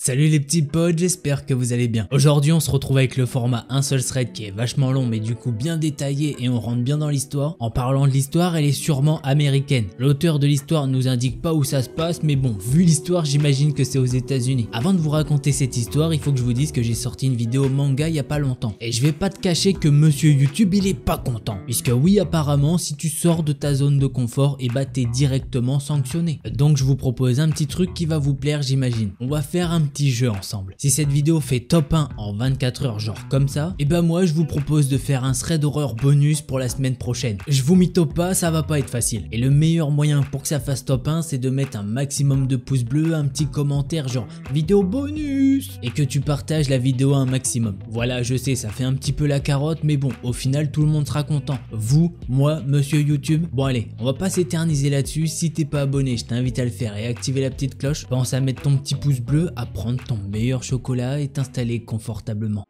Salut les petits potes, j'espère que vous allez bien. Aujourd'hui on se retrouve avec le format un seul thread qui est vachement long mais du coup bien détaillé et on rentre bien dans l'histoire. En parlant de l'histoire, elle est sûrement américaine. L'auteur de l'histoire nous indique pas où ça se passe mais bon, vu l'histoire j'imagine que c'est aux États-Unis. Avant de vous raconter cette histoire, il faut que je vous dise que j'ai sorti une vidéo manga il y a pas longtemps. Et je vais pas te cacher que monsieur YouTube il est pas content. Puisque oui apparemment si tu sors de ta zone de confort et bah t'es directement sanctionné. Donc je vous propose un petit truc qui va vous plaire j'imagine. On va faire un petit jeu ensemble. Si cette vidéo fait top 1 en 24 heures genre comme ça, et ben moi je vous propose de faire un thread horreur bonus pour la semaine prochaine. Je vous mytho pas, ça va pas être facile. Et le meilleur moyen pour que ça fasse top 1 c'est de mettre un maximum de pouces bleus, un petit commentaire genre vidéo bonus et que tu partages la vidéo un maximum. Voilà, je sais ça fait un petit peu la carotte mais bon au final tout le monde sera content. Vous, moi, monsieur YouTube. Bon allez, on va pas s'éterniser là-dessus. Si t'es pas abonné, je t'invite à le faire et à activer la petite cloche. Pense à mettre ton petit pouce bleu, à prendre ton meilleur chocolat et t'installer confortablement.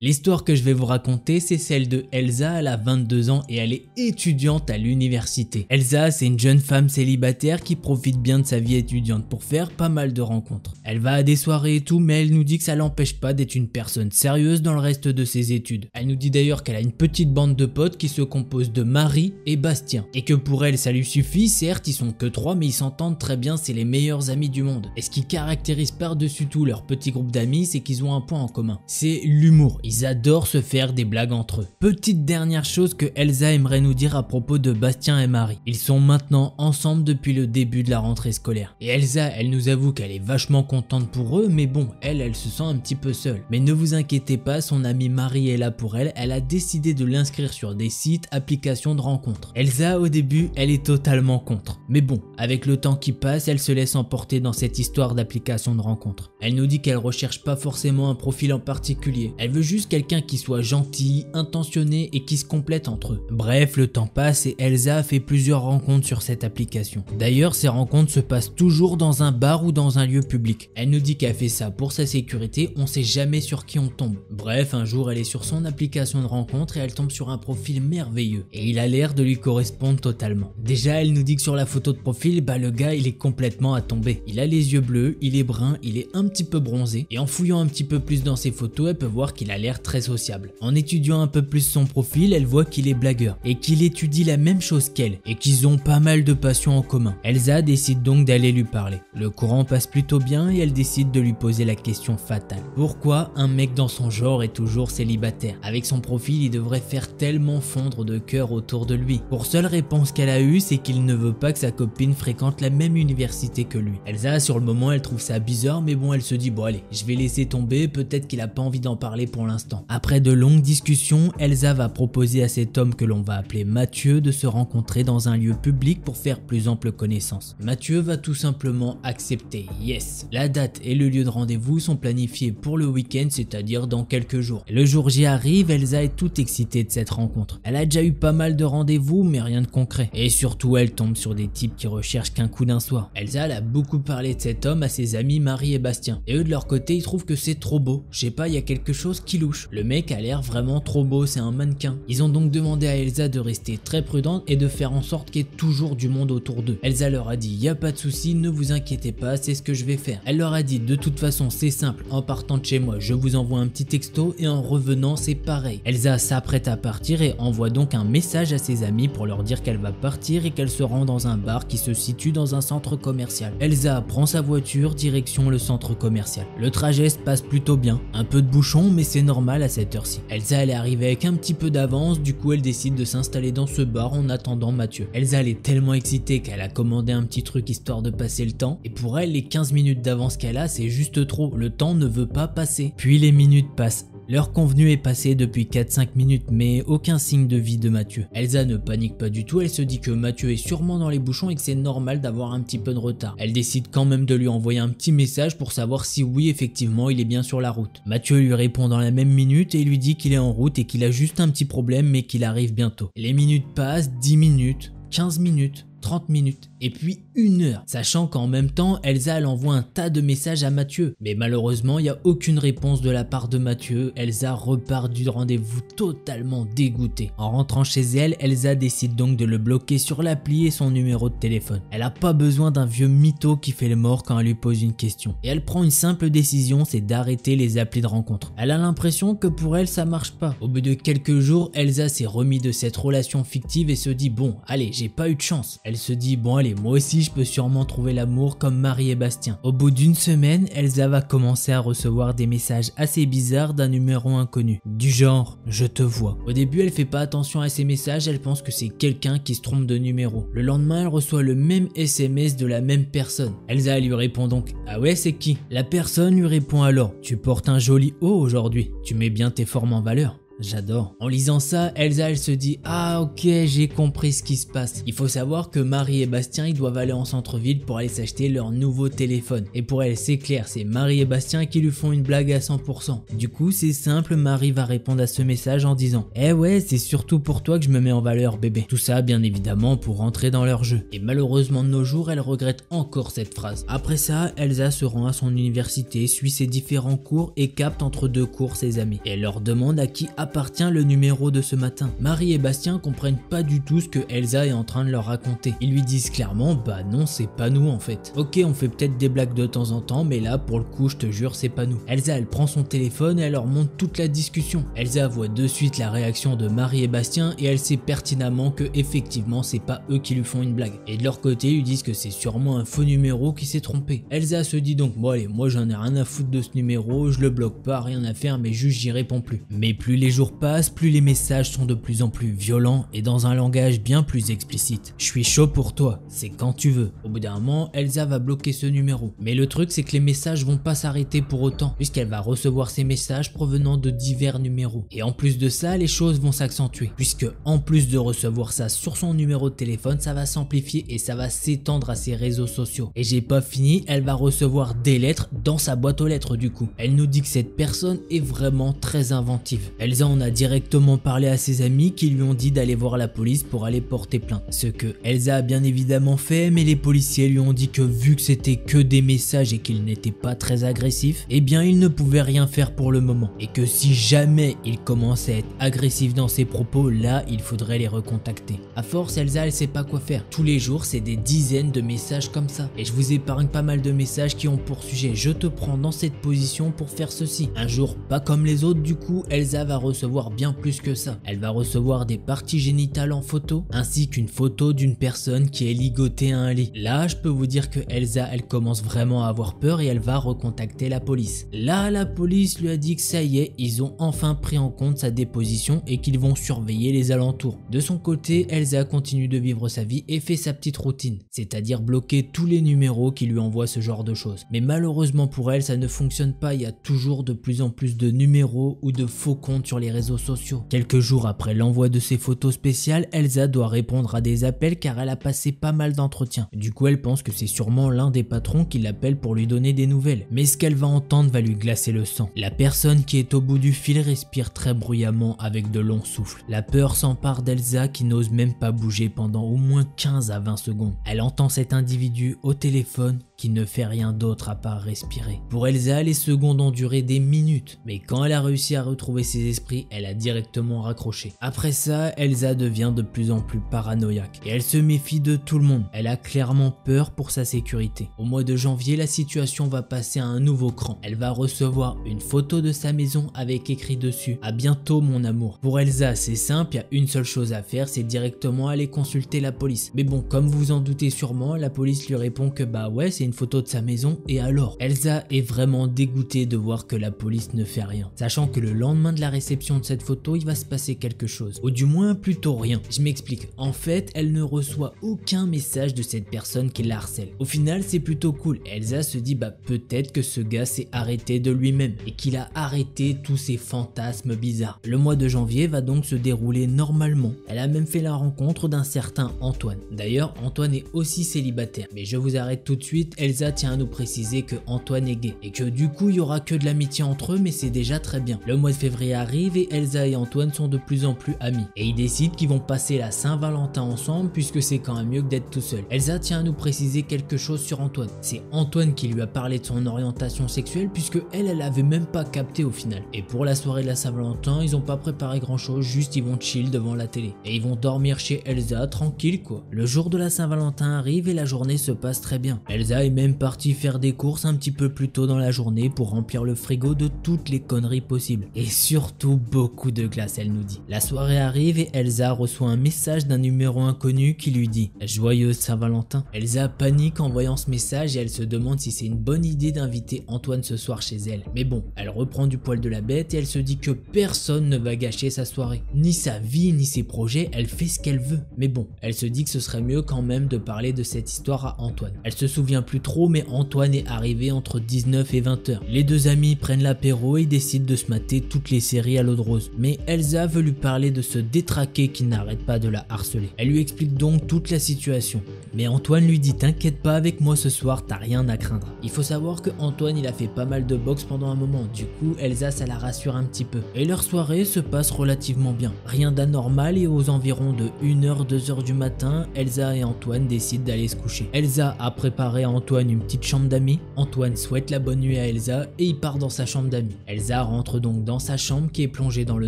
L'histoire que je vais vous raconter, c'est celle de Elsa, elle a 22 ans et elle est étudiante à l'université. Elsa, c'est une jeune femme célibataire qui profite bien de sa vie étudiante pour faire pas mal de rencontres. Elle va à des soirées et tout, mais elle nous dit que ça l'empêche pas d'être une personne sérieuse dans le reste de ses études. Elle nous dit d'ailleurs qu'elle a une petite bande de potes qui se compose de Marie et Bastien. Et que pour elle, ça lui suffit, certes, ils sont que 3, mais ils s'entendent très bien, c'est les meilleurs amis du monde. Et ce qui caractérise par-dessus tout leur petit groupe d'amis, c'est qu'ils ont un point en commun. C'est l'humour. Ils adorent se faire des blagues entre eux. Petite dernière chose que Elsa aimerait nous dire à propos de Bastien et Marie. Ils sont maintenant ensemble depuis le début de la rentrée scolaire. Et Elsa, elle nous avoue qu'elle est vachement contente pour eux, mais bon, elle se sent un petit peu seule. Mais ne vous inquiétez pas, son amie Marie est là pour elle. Elle a décidé de l'inscrire sur des sites, applications de rencontres. Elsa, au début, elle est totalement contre. Mais bon, avec le temps qui passe, elle se laisse emporter dans cette histoire d'application de rencontres. Elle nous dit qu'elle recherche pas forcément un profil en particulier. Elle veut juste quelqu'un qui soit gentil, intentionné et qui se complète entre eux. Bref, le temps passe et Elsa fait plusieurs rencontres sur cette application. D'ailleurs, ces rencontres se passent toujours dans un bar ou dans un lieu public. Elle nous dit qu'elle fait ça pour sa sécurité, on sait jamais sur qui on tombe. Bref, un jour elle est sur son application de rencontre et elle tombe sur un profil merveilleux. Et il a l'air de lui correspondre totalement. Déjà, elle nous dit que sur la photo de profil, bah le gars il est complètement à tomber. Il a les yeux bleus, il est brun, il est un petit peu bronzé. Et en fouillant un petit peu plus dans ses photos, elle peut voir qu'il a l'air très sociable. En étudiant un peu plus son profil, elle voit qu'il est blagueur et qu'il étudie la même chose qu'elle et qu'ils ont pas mal de passions en commun. Elsa décide donc d'aller lui parler. Le courant passe plutôt bien et elle décide de lui poser la question fatale. Pourquoi un mec dans son genre est toujours célibataire? Avec son profil, il devrait faire tellement fondre de cœur autour de lui. Pour seule réponse qu'elle a eue, c'est qu'il ne veut pas que sa copine fréquente la même université que lui. Elsa, sur le moment, elle trouve ça bizarre, mais bon, elle se dit bon allez, je vais laisser tomber, peut-être qu'il a pas envie d'en parler pour l'instant. Après de longues discussions, Elsa va proposer à cet homme que l'on va appeler Mathieu de se rencontrer dans un lieu public pour faire plus ample connaissance. Mathieu va tout simplement accepter, yes. La date et le lieu de rendez-vous sont planifiés pour le week-end, c'est-à-dire dans quelques jours. Le jour J arrive, Elsa est toute excitée de cette rencontre. Elle a déjà eu pas mal de rendez-vous, mais rien de concret. Et surtout, elle tombe sur des types qui recherchent qu'un coup d'un soir. Elsa, elle a beaucoup parlé de cet homme à ses amis Marie et Bastien. Et eux de leur côté, ils trouvent que c'est trop beau. Je sais pas, il y a quelque chose qui louche. Le mec a l'air vraiment trop beau, c'est un mannequin. Ils ont donc demandé à Elsa de rester très prudente et de faire en sorte qu'il y ait toujours du monde autour d'eux. Elsa leur a dit, y a pas de souci, ne vous inquiétez pas, c'est ce que je vais faire. Elle leur a dit, de toute façon c'est simple, en partant de chez moi, je vous envoie un petit texto et en revenant c'est pareil. Elsa s'apprête à partir et envoie donc un message à ses amis pour leur dire qu'elle va partir et qu'elle se rend dans un bar qui se situe dans un centre commercial. Elsa prend sa voiture, direction le centre commercial. Le trajet se passe plutôt bien, un peu de bouchon mais c'est normal à cette heure-ci. Elsa elle est arrivée avec un petit peu d'avance, du coup elle décide de s'installer dans ce bar en attendant Mathieu. Elsa elle est tellement excitée qu'elle a commandé un petit truc histoire de passer le temps et pour elle les 15 minutes d'avance qu'elle a c'est juste trop, le temps ne veut pas passer. Puis les minutes passent. L'heure convenue est passée depuis 4-5 minutes mais aucun signe de vie de Mathieu. Elsa ne panique pas du tout, elle se dit que Mathieu est sûrement dans les bouchons et que c'est normal d'avoir un petit peu de retard. Elle décide quand même de lui envoyer un petit message pour savoir si oui effectivement il est bien sur la route. Mathieu lui répond dans la même minute et lui dit qu'il est en route et qu'il a juste un petit problème mais qu'il arrive bientôt. Les minutes passent, 10 minutes, 15 minutes, 30 minutes et puis 1 heure, sachant qu'en même temps Elsa elle envoie un tas de messages à Mathieu. Mais malheureusement il n'y a aucune réponse de la part de Mathieu. Elsa repart du rendez-vous totalement dégoûtée. En rentrant chez elle, Elsa décide donc de le bloquer sur l'appli et son numéro de téléphone. Elle n'a pas besoin d'un vieux mytho qui fait le mort quand elle lui pose une question. Et elle prend une simple décision, c'est d'arrêter les applis de rencontre. Elle a l'impression que pour elle ça marche pas. Au bout de quelques jours, Elsa s'est remis de cette relation fictive et se dit bon allez, j'ai pas eu de chance. Elle se dit bon allez, moi aussi je peux sûrement trouver l'amour comme Marie et Bastien. Au bout d'une semaine, Elsa va commencer à recevoir des messages assez bizarres d'un numéro inconnu. Du genre je te vois. Au début elle fait pas attention à ces messages, elle pense que c'est quelqu'un qui se trompe de numéro. Le lendemain elle reçoit le même SMS de la même personne. Elsa lui répond donc ah ouais c'est qui? La personne lui répond alors tu portes un joli haut aujourd'hui, tu mets bien tes formes en valeur. J'adore. En lisant ça, Elsa elle se dit ah ok j'ai compris ce qui se passe. Il faut savoir que Marie et Bastien ils doivent aller en centre-ville pour aller s'acheter leur nouveau téléphone. Et pour elle c'est clair, c'est Marie et Bastien qui lui font une blague à 100%. Du coup c'est simple, Marie va répondre à ce message en disant eh ouais c'est surtout pour toi que je me mets en valeur bébé. Tout ça bien évidemment pour rentrer dans leur jeu. Et malheureusement de nos jours elle regrette encore cette phrase. Après ça Elsa se rend à son université, suit ses différents cours et capte entre 2 cours ses amis. Et elle leur demande à qui appartient le numéro de ce matin. Marie et Bastien comprennent pas du tout ce que Elsa est en train de leur raconter. Ils lui disent clairement bah non c'est pas nous en fait. Ok on fait peut-être des blagues de temps en temps mais là pour le coup je te jure c'est pas nous. Elsa elle prend son téléphone et elle leur montre toute la discussion. Elsa voit de suite la réaction de Marie et Bastien et elle sait pertinemment que effectivement c'est pas eux qui lui font une blague. Et de leur côté ils lui disent que c'est sûrement un faux numéro qui s'est trompé. Elsa se dit donc bon allez moi j'en ai rien à foutre de ce numéro, je le bloque pas, rien à faire mais juste j'y réponds plus. Mais plus les jours passent, plus les messages sont de plus en plus violents et dans un langage bien plus explicite. Je suis chaud pour toi, c'est quand tu veux. Au bout d'un moment, Elsa va bloquer ce numéro. Mais le truc c'est que les messages vont pas s'arrêter pour autant, puisqu'elle va recevoir ces messages provenant de divers numéros. Et en plus de ça, les choses vont s'accentuer, puisque en plus de recevoir ça sur son numéro de téléphone, ça va s'amplifier et ça va s'étendre à ses réseaux sociaux. Et j'ai pas fini, elle va recevoir des lettres dans sa boîte aux lettres du coup. Elle nous dit que cette personne est vraiment très inventive. Elsa en a directement parlé à ses amis qui lui ont dit d'aller voir la police pour aller porter plainte. Ce que Elsa a bien évidemment fait, mais les policiers lui ont dit que vu que c'était que des messages et qu'il n'était pas très agressif, eh bien il ne pouvait rien faire pour le moment. Et que si jamais il commençait à être agressif dans ses propos, là il faudrait les recontacter. À force, Elsa elle sait pas quoi faire. Tous les jours c'est des dizaines de messages comme ça. Et je vous épargne pas mal de messages qui ont pour sujet je te prends dans cette position pour faire ceci. Un jour pas comme les autres du coup, Elsa va recevoir bien plus que ça. Elle va recevoir des parties génitales en photo, ainsi qu'une photo d'une personne qui est ligotée à un lit. Là, je peux vous dire que Elsa, elle commence vraiment à avoir peur et elle va recontacter la police. Là, la police lui a dit que ça y est, ils ont enfin pris en compte sa déposition et qu'ils vont surveiller les alentours. De son côté, Elsa continue de vivre sa vie et fait sa petite routine, c'est-à-dire bloquer tous les numéros qui lui envoient ce genre de choses. Mais malheureusement pour elle, ça ne fonctionne pas, il y a toujours de plus en plus de numéros ou de faux comptes sur les réseaux sociaux. Quelques jours après l'envoi de ces photos spéciales, Elsa doit répondre à des appels car elle a passé pas mal d'entretiens. Du coup, elle pense que c'est sûrement l'un des patrons qui l'appelle pour lui donner des nouvelles. Mais ce qu'elle va entendre va lui glacer le sang. La personne qui est au bout du fil respire très bruyamment avec de longs souffles. La peur s'empare d'Elsa qui n'ose même pas bouger pendant au moins 15 à 20 secondes. Elle entend cet individu au téléphone qui ne fait rien d'autre à part respirer. Pour Elsa, les secondes ont duré des minutes, mais quand elle a réussi à retrouver ses esprits, elle a directement raccroché. Après ça, Elsa devient de plus en plus paranoïaque et elle se méfie de tout le monde. Elle a clairement peur pour sa sécurité. Au mois de janvier, la situation va passer à un nouveau cran. Elle va recevoir une photo de sa maison avec écrit dessus « À bientôt mon amour ». Pour Elsa, c'est simple, il y a une seule chose à faire, c'est directement aller consulter la police. Mais bon, comme vous en doutez sûrement, la police lui répond que bah ouais, c'est une photo de sa maison et alors Elsa est vraiment dégoûtée de voir que la police ne fait rien, sachant que le lendemain de la réception de cette photo il va se passer quelque chose, ou du moins plutôt rien. Je m'explique, en fait elle ne reçoit aucun message de cette personne qui la harcèle. Au final c'est plutôt cool, Elsa se dit bah peut-être que ce gars s'est arrêté de lui-même et qu'il a arrêté tous ses fantasmes bizarres. Le mois de janvier va donc se dérouler normalement, elle a même fait la rencontre d'un certain Antoine. D'ailleurs Antoine est aussi célibataire, mais je vous arrête tout de suite, Elsa tient à nous préciser que Antoine est gay et que du coup il y aura que de l'amitié entre eux, mais c'est déjà très bien. Le mois de février arrive arrive et Elsa et Antoine sont de plus en plus amis. Et ils décident qu'ils vont passer la Saint-Valentin ensemble puisque c'est quand même mieux que d'être tout seul. Elsa tient à nous préciser quelque chose sur Antoine. C'est Antoine qui lui a parlé de son orientation sexuelle puisque elle avait même pas capté au final. Et pour la soirée de la Saint-Valentin, ils ont pas préparé grand chose, juste ils vont chill devant la télé. Et ils vont dormir chez Elsa tranquille quoi. Le jour de la Saint-Valentin arrive et la journée se passe très bien. Elsa est même partie faire des courses un petit peu plus tôt dans la journée pour remplir le frigo de toutes les conneries possibles. Et surtout beaucoup de glace, elle nous dit. La soirée arrive et Elsa reçoit un message d'un numéro inconnu qui lui dit « Joyeuse Saint-Valentin ». Elsa panique en voyant ce message et elle se demande si c'est une bonne idée d'inviter Antoine ce soir chez elle. Mais bon, elle reprend du poil de la bête et elle se dit que personne ne va gâcher sa soirée. Ni sa vie, ni ses projets, elle fait ce qu'elle veut. Mais bon, elle se dit que ce serait mieux quand même de parler de cette histoire à Antoine. Elle se souvient plus trop mais Antoine est arrivé entre 19 et 20 h. Les deux amis prennent l'apéro et décident de se mater toutes les séries à l'eau de rose. Mais Elsa veut lui parler de ce détraqué qui n'arrête pas de la harceler. Elle lui explique donc toute la situation. Mais Antoine lui dit « T'inquiète pas, avec moi ce soir, t'as rien à craindre ». Il faut savoir que Antoine il a fait pas mal de boxe pendant un moment, du coup Elsa ça la rassure un petit peu. Et leur soirée se passe relativement bien. Rien d'anormal et aux environs de 1h, 2h du matin, Elsa et Antoine décident d'aller se coucher. Elsa a préparé à Antoine une petite chambre d'amis. Antoine souhaite la bonne nuit à Elsa et il part dans sa chambre d'amis. Elsa rentre donc dans sa chambre qui est plongée dans le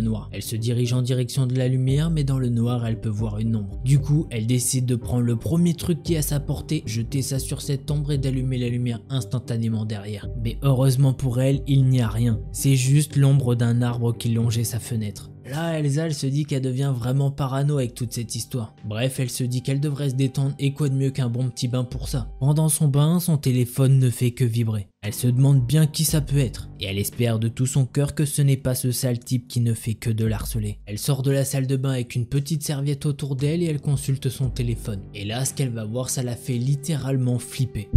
noir. Elle se dirige en direction de la lumière mais dans le noir elle peut voir une ombre. Du coup elle décide de prendre le premier truc qui est à sa portée, jeter ça sur cette ombre et d'allumer la lumière instantanément derrière. Mais heureusement pour elle, il n'y a rien. C'est juste l'ombre d'un arbre qui longeait sa fenêtre. Là, Elsa, elle se dit qu'elle devient vraiment parano avec toute cette histoire. Bref, elle se dit qu'elle devrait se détendre et quoi de mieux qu'un bon petit bain pour ça. Pendant son bain, son téléphone ne fait que vibrer. Elle se demande bien qui ça peut être. Et elle espère de tout son cœur que ce n'est pas ce sale type qui ne fait que de l'harceler. Elle sort de la salle de bain avec une petite serviette autour d'elle et elle consulte son téléphone. Et là, ce qu'elle va voir, ça la fait littéralement flipper.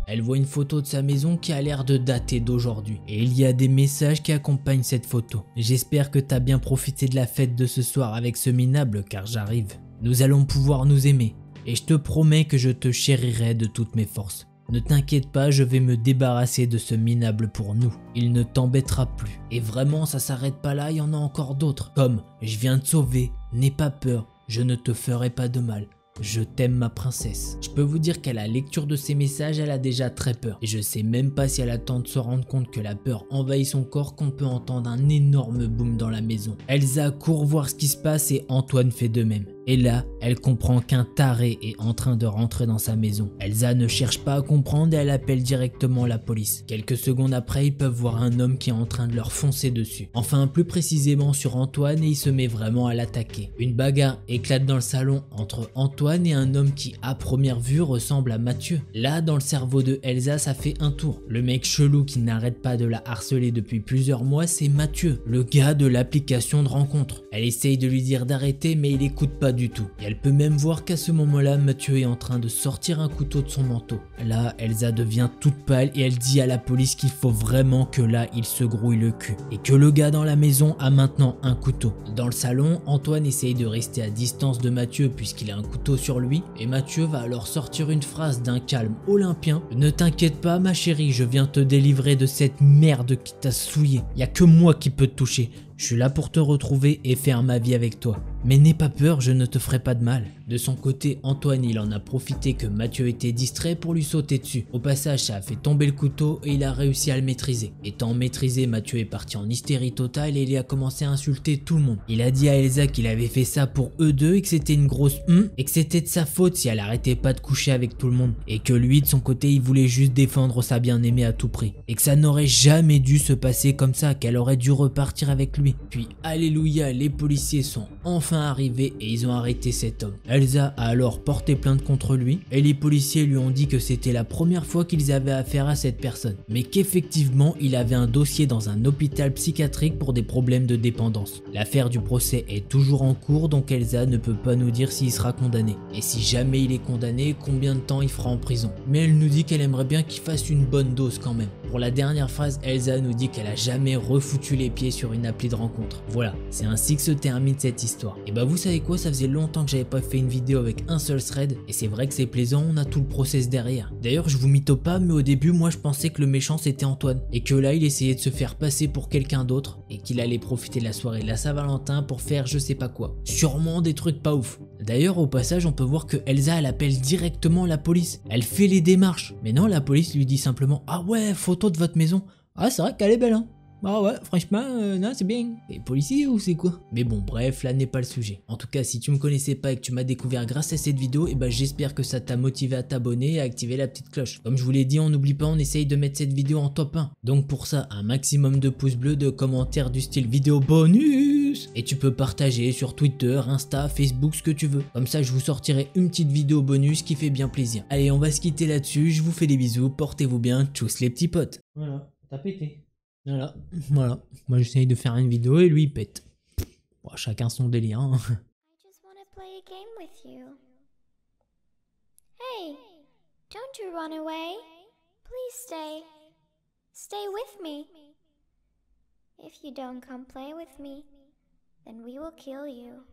Elle voit une photo de sa maison qui a l'air de dater d'aujourd'hui. Et il y a des messages qui accompagnent cette photo. J'espère que t'as bien profité de la fête de ce soir avec ce minable car j'arrive. Nous allons pouvoir nous aimer. Et je te promets que je te chérirai de toutes mes forces. Ne t'inquiète pas, je vais me débarrasser de ce minable pour nous. Il ne t'embêtera plus. Et vraiment, ça s'arrête pas là, il y en a encore d'autres. Comme, je viens te sauver, n'aie pas peur, je ne te ferai pas de mal. Je t'aime ma princesse. Je peux vous dire qu'à la lecture de ces messages, elle a déjà très peur. Et je sais même pas si elle attend de se rendre compte que la peur envahit son corps qu'on peut entendre un énorme boom dans la maison. Elsa court voir ce qui se passe et Antoine fait de même. Et là, elle comprend qu'un taré est en train de rentrer dans sa maison. Elsa ne cherche pas à comprendre et elle appelle directement la police. Quelques secondes après, ils peuvent voir un homme qui est en train de leur foncer dessus. Enfin, plus précisément sur Antoine et il se met vraiment à l'attaquer. Une bagarre éclate dans le salon entre Antoine et un homme qui, à première vue, ressemble à Mathieu. Là, dans le cerveau de Elsa, ça fait un tour. Le mec chelou qui n'arrête pas de la harceler depuis plusieurs mois, c'est Mathieu, le gars de l'application de rencontre. Elle essaye de lui dire d'arrêter, mais il écoute pas du tout. Et elle peut même voir qu'à ce moment-là, Mathieu est en train de sortir un couteau de son manteau. Là, Elsa devient toute pâle et elle dit à la police qu'il faut vraiment que là, il se grouille le cul. Et que le gars dans la maison a maintenant un couteau. Dans le salon, Antoine essaye de rester à distance de Mathieu puisqu'il a un couteau sur lui. Et Mathieu va alors sortir une phrase d'un calme olympien. « Ne t'inquiète pas ma chérie, je viens te délivrer de cette merde qui t'a souillé. Y a que moi qui peux te toucher. Je suis là pour te retrouver et faire ma vie avec toi. Mais n'aie pas peur, je ne te ferai pas de mal. » De son côté, Antoine il en a profité que Mathieu était distrait pour lui sauter dessus. Au passage, ça a fait tomber le couteau et il a réussi à le maîtriser. Étant maîtrisé, Mathieu est parti en hystérie totale et il a commencé à insulter tout le monde. Il a dit à Elsa qu'il avait fait ça pour eux deux et que c'était une grosse et que c'était de sa faute si elle arrêtait pas de coucher avec tout le monde. Et que lui, de son côté, il voulait juste défendre sa bien-aimée à tout prix. Et que ça n'aurait jamais dû se passer comme ça, qu'elle aurait dû repartir avec lui. Puis, alléluia, les policiers sont enfin arrivés et ils ont arrêté cet homme. Elsa a alors porté plainte contre lui et les policiers lui ont dit que c'était la première fois qu'ils avaient affaire à cette personne, mais qu'effectivement il avait un dossier dans un hôpital psychiatrique pour des problèmes de dépendance. L'affaire du procès est toujours en cours donc Elsa ne peut pas nous dire s'il sera condamné. Et si jamais il est condamné, combien de temps il fera en prison. Mais elle nous dit qu'elle aimerait bien qu'il fasse une bonne dose quand même. Pour la dernière phrase, Elsa nous dit qu'elle a jamais refoutu les pieds sur une appli de rencontre. Voilà, c'est ainsi que se termine cette histoire. Et bah vous savez quoi, ça faisait longtemps que j'avais pas fait une une vidéo avec un seul thread, et c'est vrai que c'est plaisant, on a tout le process derrière. D'ailleurs je vous mytho pas, mais au début moi je pensais que le méchant c'était Antoine, et que là il essayait de se faire passer pour quelqu'un d'autre, et qu'il allait profiter de la soirée de la Saint-Valentin pour faire je sais pas quoi. Sûrement des trucs pas ouf. D'ailleurs au passage on peut voir que Elsa elle appelle directement la police, elle fait les démarches, mais non la police lui dit simplement ah ouais photo de votre maison, ah c'est vrai qu'elle est belle hein. Ah ouais, franchement, non, c'est bien. T'es policier ou c'est quoi? Mais bon, bref, là n'est pas le sujet. En tout cas, si tu me connaissais pas et que tu m'as découvert grâce à cette vidéo, et ben j'espère que ça t'a motivé à t'abonner et à activer la petite cloche. Comme je vous l'ai dit, on n'oublie pas, on essaye de mettre cette vidéo en top 1. Donc pour ça, un maximum de pouces bleus, de commentaires du style vidéo bonus. Et tu peux partager sur Twitter, Insta, Facebook, ce que tu veux. Comme ça, je vous sortirai une petite vidéo bonus qui fait bien plaisir. Allez, on va se quitter là-dessus. Je vous fais des bisous, portez-vous bien, tchuss les petits potes. Voilà, t'as pété. Voilà, voilà. Moi j'essaye de faire une vidéo et lui il pète. Bon, chacun son délire. Hein. I just want to play a game with you. Hey, don't you run away. Please stay. Stay with me. If you don't come play with me, then we will kill you.